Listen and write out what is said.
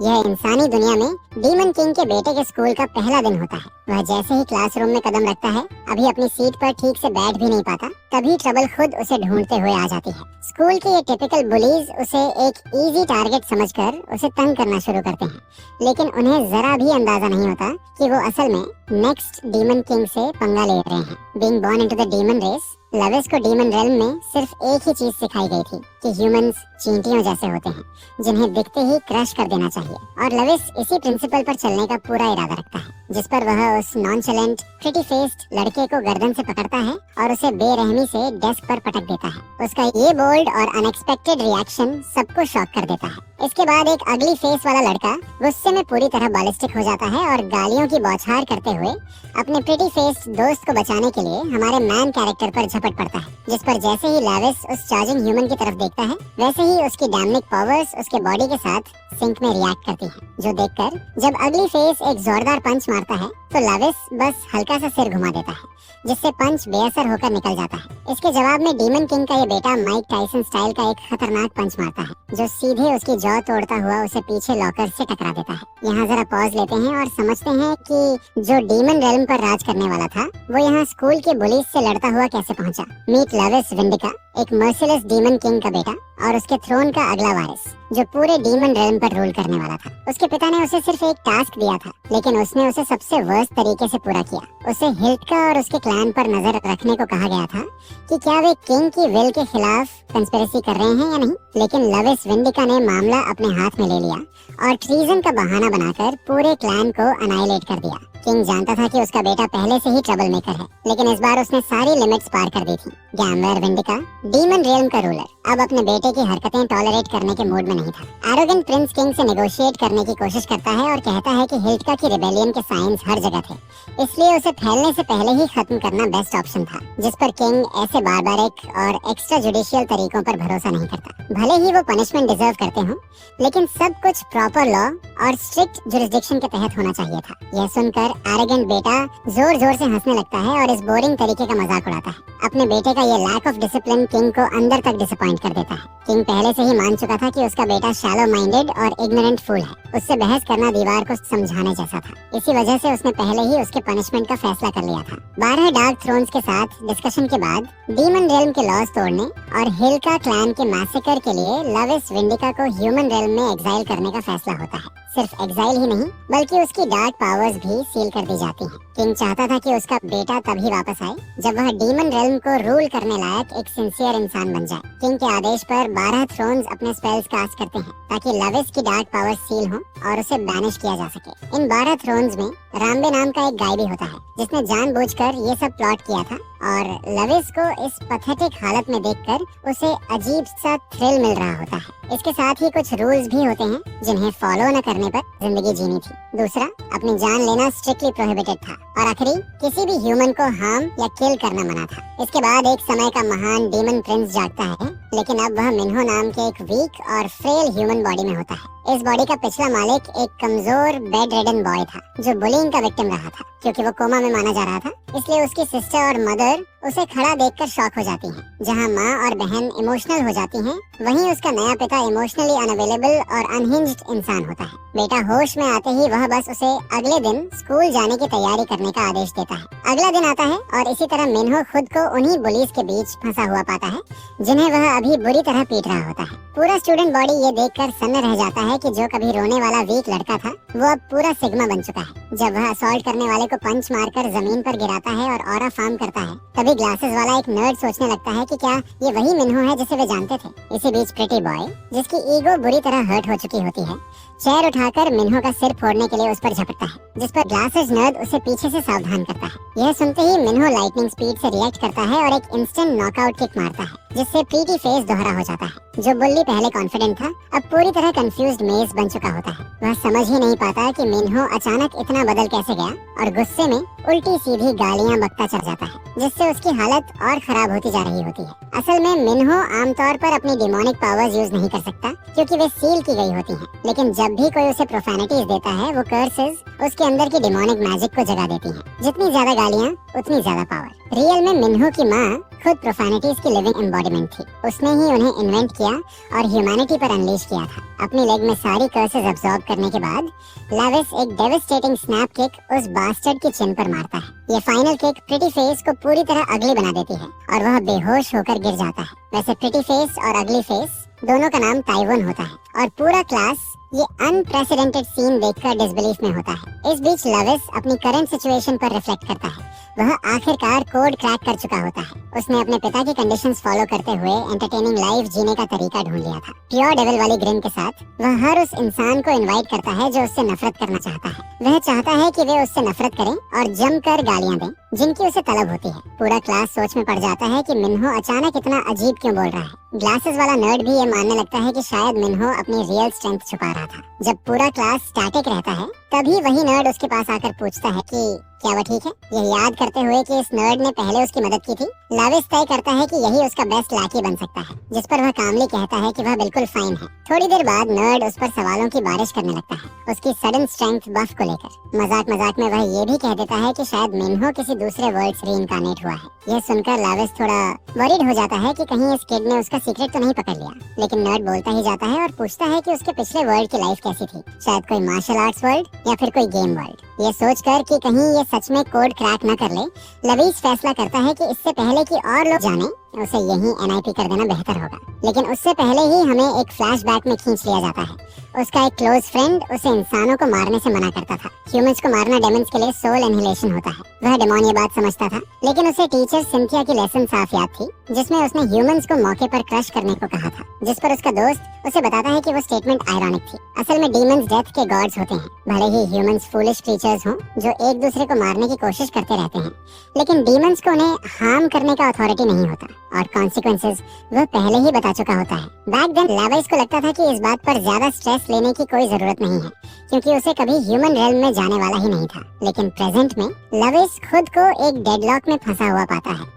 यह इंसानी दुनिया में डीमन किंग के बेटे के स्कूल का पहला दिन होता है। वह जैसे ही क्लासरूम में कदम रखता है, अभी अपनी सीट पर ठीक से बैठ भी नहीं पाता, तभी ट्रबल खुद उसे ढूंढते हुए आ जाती है। स्कूल के ये टिपिकल बुलीज उसे एक इजी टारगेट समझकर उसे तंग करना शुरू करते हैं, लेकिन उन्हें जरा भी अंदाजा नहीं होता कि वो असल में नेक्स्ट डीमन किंग से पंगा ले रहे हैं। Being born into the demon race, लविस को डीमन रेल्म में सिर्फ एक ही चीज सिखाई गई थी कि ह्यूमंस चींटियों जैसे होते हैं, जिन्हें दिखते ही क्रश कर देना चाहिए। और लविस इसी प्रिंसिपल पर चलने का पूरा इरादा रखता है, जिस पर वह उस नॉनचलेंट प्रिटी फेस्ड लड़के को गर्दन से पकड़ता है और उसे बेरहमी से डेस्क पर पटक देता है। उसका ये बोल्ड और अनएक्सपेक्टेड रिएक्शन सबको शॉक कर देता है। इसके बाद एक अगली फेस वाला लड़का गुस्से में पूरी तरह बैलिस्टिक हो जाता है और गालियों की बौछार करते हुए अपने प्रिटी फेस्ड दोस्त को बचाने के लिए हमारे मैन कैरेक्टर पर झपट पड़ता है, जिस पर जैसे ही लविस उस चार्जिंग ह्यूमन की तरफ देखता है, वैसे ही उसकी डैमनिक पावर्स उसके बॉडी के साथ सिंक में रिएक्ट करती हैं, जो देखकर जब अगली फेस एक जोरदार पंच मारता है तो लविस बस हल्का सा सिर घुमा देता है, जिससे पंच बेअसर होकर निकल जाता है। इसके जवाब में डीमन किंग का ये बेटा माइक टाइसन स्टाइल का एक खतरनाक पंच मारता है, जो सीधे उसकी जॉ तोड़ता हुआ उसे पीछे लॉकर से टकरा देता है। यहाँ जरा पॉज लेते हैं और समझते हैं कि जो डीमन रेल्म पर राज करने वाला था, वो यहाँ स्कूल के बुलीज से लड़ता हुआ कैसे पहुँचा। मीट लविस विंडिका, एक मर्सिलेस डीमन किंग का बेटा और उसके थ्रोन का अगला वारिस, जो पूरे डीमन रेल्म पर रूल करने वाला था। उसके पिता ने उसे सिर्फ एक टास्क दिया था, लेकिन उसने उसे सबसे वर्स्ट तरीके से पूरा किया। उसे हिल्टका और उसके क्लैन पर नजर रखने को कहा गया था कि क्या वे किंग की विल के खिलाफ कंस्पिरेसी कर रहे हैं या नहीं, लेकिन लविस विंडिका ने मामला अपने हाथ में ले लिया और ट्रीजन का बहाना बनाकर पूरे क्लैन को अनाइलेट कर दिया। किंग जानता था कि उसका बेटा पहले से ही ट्रबल मेकर है, लेकिन इस बार उसने सारी लिमिट्स पार कर दी थी। गैम्बर विंडिका, डीमन रेल्म का रूलर, अब अपने बेटे की हरकतें टॉलरेट करने के मूड में नहीं था। एरोगेंट प्रिंस किंग से नेगोशिएट करने की कोशिश करता है और कहता है कि हिल्टका की रिबेलियन के साइंस हर जगह थे, इसलिए उसे फैलने से पहले ही खत्म करना बेस्ट ऑप्शन था, जिस पर किंग ऐसे बारबारिक और एक्स्ट्रा जुडिशियल तरीकों पर भरोसा नहीं करता। भले ही वो पनिशमेंट डिजर्व करते हों, लेकिन सब कुछ प्रॉपर लॉ और स्ट्रिक्ट जुरिस्डिक्शन के तहत होना चाहिए था। यह सुनकर एरोगेंट बेटा जोर जोर से हंसने लगता है और इस बोरिंग तरीके का मजाक उड़ाता है। अपने बेटे का ये लैक ऑफ डिसिप्लिन किंग को अंदर तक डिसअपॉइंट कर देता है। किंग पहले से ही मान चुका था कि उसका बेटा शैलो माइंडेड और इग्नोरेंट फूल है। उससे बहस करना दीवार को समझाने जैसा था। इसी वजह से उसने पहले ही उसके पनिशमेंट का फैसला कर लिया था। 12 डार्क थ्रोन्स के साथ डिस्कशन के बाद डीमन रेल्म के लॉज तोड़ने और हिल्का क्लैन के मैसेकर के लिए लविस विंडिका को ह्यूमन रेल्म में एग्जाइल करने का फैसला होता है। सिर्फ एग्जाइल ही नहीं, बल्कि उसकी डार्क पावर्स भी सील कर दी जाती हैं। किंग चाहता था कि उसका बेटा तभी वापस आए जब वह डीमन रेल्म को रूल करने लायक एक सिंसियर इंसान बन जाए। किंग के आदेश पर 12 थ्रोन्स अपने स्पेल्स कास्ट करते हैं ताकि लविस की डार्क पावर्स सील हो और उसे बैनिश किया जा सके। इन 12 थ्रोन्स में राम्बे नाम का एक गाय भी होता है, जिसने जानबूझकर ये सब प्लॉट किया था, और लविस को इस पथेटिक हालत में देखकर उसे अजीब सा थ्रिल मिल रहा होता है। इसके साथ ही कुछ रूल्स भी होते हैं जिन्हें फॉलो न करने पर जिंदगी जीनी थी। दूसरा, अपनी जान लेना स्ट्रिक्टली प्रोहिबिटेड था, और आखिरी, किसी भी ह्यूमन को हार्म या किल करना मना था। इसके बाद एक समय का महान डीमन प्रिंस जागता है, लेकिन अब वह मिन्हो नाम के एक वीक और फ्रेल ह्यूमन बॉडी में होता है। इस बॉडी का पिछला मालिक एक कमजोर बेड रिडन बॉय था, जो बुलिंग का विक्टिम रहा था। क्योंकि वो कोमा में माना जा रहा था, इसलिए उसकी सिस्टर और मदर उसे खड़ा देखकर शॉक हो जाती हैं। जहां माँ और बहन इमोशनल हो जाती हैं, वहीं उसका नया पिता इमोशनली अनअवेलेबल और अनहिंज्ड इंसान होता है। बेटा होश में आते ही वह बस उसे अगले दिन स्कूल जाने की तैयारी करने का आदेश देता है। अगला दिन आता है और इसी तरह मिन्हो खुद को उन्हीं बुलीज के बीच फंसा हुआ पाता है, जिन्हें वह अभी बुरी तरह पीट रहा होता है। पूरा स्टूडेंट बॉडी ये देखकर सन्न रह जाता है कि जो कभी रोने वाला वीक लड़का था, वो अब पूरा सिग्मा बन चुका है। जब वह असॉल्ट करने वाले को पंच मारकर जमीन पर गिराता है और ऑरा फॉर्म करता है, तभी ग्लासेस वाला एक नर्ड सोचने लगता है कि क्या ये वही मिन्हो है जिसे वे जानते थे। इसी बीच प्रिटी बॉय, जिसकी ईगो बुरी तरह हर्ट हो चुकी होती है, चेयर उठाकर मिन्हो का सिर फोड़ने के लिए उस पर झपटता है, जिस पर ग्लासेस नर्ड उसे पीछे से सावधान करता है। यह सुनते ही मिन्हो लाइटनिंग स्पीड से रिएक्ट करता है और एक इंस्टेंट नॉकआउट किक मारता है, जिससे प्रीटी फेस दोहरा हो जाता है। जो बुल्ली पहले कॉन्फिडेंट था, अब पूरी तरह कंफ्यूज्ड मेज बन चुका होता है। वह समझ ही नहीं पाता कि मिन्हो अचानक इतना बदल कैसे गया, और गुस्से में उल्टी सीधी गालियां बकता चल जाता है, जिससे उसकी हालत और खराब होती जा रही होती है। असल में मिन्हो आमतौर पर अपनी डिमोनिक पावर्स यूज नहीं कर सकता, क्योंकि वे सील की गई होती हैं। लेकिन जब भी कोई उसे प्रोफेनिटीज देता है, वो कर्सेस उसके अंदर की डिमोनिक मैजिक को जगा देती हैं। जितनी ज्यादा गालियाँ उतनी ज्यादा पावर। रियल में मिन्हो की माँ खुद प्रोफेनिटीज की लिविंग एम्बॉडीमेंट थी। उसने ही उन्हें इन्वेंट किया और ह्यूमैनिटी पर अनलीश किया था। अपनी लेग में सारी कर्सेस अब्सॉर्ब करने के बाद लेविस एक डेविस्टेटिंग स्नैप किक उस बास्टर्ड की चिन पर मारता है। ये फाइनल किक प्रिटी फेस को पूरी तरह अगली बना देती है और वह बेहोश होकर गिर जाता है। वैसे प्रिटी फेस और अगली फेस दोनों का नाम ताइवन होता है और पूरा क्लास ये अनप्रेसिडेंटेड सीन देखकर डिसबिलीफ में होता है। इस बीच लेविस अपनी करंट सिचुएशन पर रिफ्लेक्ट करता है। वह आखिरकार कोड क्रैक कर चुका होता है। उसने अपने पिता की कंडीशंस फॉलो करते हुए एंटरटेनिंग लाइफ जीने का तरीका ढूंढ लिया था। प्योर डेविल वाली ग्रिन के साथ वह हर उस इंसान को इनवाइट करता है जो उससे नफरत करना चाहता है। वह चाहता है कि वे उससे नफरत करें और जमकर गालियां दें जिनकी उसे तलब होती है। पूरा क्लास सोच में पड़ जाता है कि मिन्हो अचानक इतना अजीब क्यों बोल रहा है। ग्लासेस वाला नर्ड भी ये मानने लगता है कि शायद मिन्हो अपनी रियल स्ट्रेंथ छुपा रहा था। जब पूरा क्लास स्टैटिक रहता है तभी वही नर्ड उसके पास आकर पूछता है कि क्या वह ठीक है। यह याद करते हुए कि इस नर्ड ने पहले उसकी मदद की थी, लेविस तय करता है कि यही उसका बेस्ट लैकी बन सकता है, जिस पर वह कामली कहता है कि वह बिल्कुल फाइन है। थोड़ी देर बाद नर्ड उस पर सवालों की बारिश करने लगता है, उसकी सडन स्ट्रेंथ बफ को लेकर। मजाक मजाक में वह ये भी कह देता है कि शायद मिन्हो किसी दूसरे वर्ल्ड से रीइंकार्नेट हुआ है। यह सुनकर लेविस थोड़ा वरीड हो जाता है कि कहीं इस किड ने उसका सीक्रेट तो नहीं पकड़ लिया, लेकिन नर्ड बोलता ही जाता है और पूछता है कि उसके पिछले वर्ल्ड की लाइफ कैसी थी, शायद कोई मार्शल आर्ट्स वर्ल्ड या फिर कोई गेम वर्ल्ड। ये सोचकर कि कहीं ये सच में कोड क्रैक न कर ले, लेविस फैसला करता है कि इससे पहले कि और लोग जाने उसे यहीं एनआईपी कर देना बेहतर होगा। लेकिन उससे पहले ही हमें एक फ्लैशबैक में खींच लिया जाता है। उसका एक क्लोज फ्रेंड उसे इंसानों को मारने से मना करता था। ह्यूमंस को मारना डेमन्स के लिए सोल एनहिलेशन होता है। वह डेमोन ये बात समझता था, लेकिन उसे टीचर सिंथिया की लेसन साफ याद थी जिसमें उसने ह्यूमंस को मौके पर क्रश करने को कहा था, जिस पर उसका दोस्त उसे बताता है कि वो स्टेटमेंट आयरॉनिक थी। असल में डीमंस डेथ के गॉड्स होते हैं। भले ही ह्यूमंस फूलिश क्रीचर्स हों जो एक दूसरे को मारने की कोशिश करते रहते हैं, लेकिन डीमंस को उन्हें हार्म करने का अथॉरिटी नहीं होता और कॉन्सिक्वेंसेस वह पहले ही बता चुका होता है। बैक देन लेविस को लगता था कि इस बात पर ज्यादा स्ट्रेस लेने की कोई जरूरत नहीं है क्योंकि उसे कभी ह्यूमन रेल्म में जाने वाला ही नहीं था। लेकिन प्रेजेंट में लेविस खुद को एक डेडलॉक में फंसा हुआ पाता है।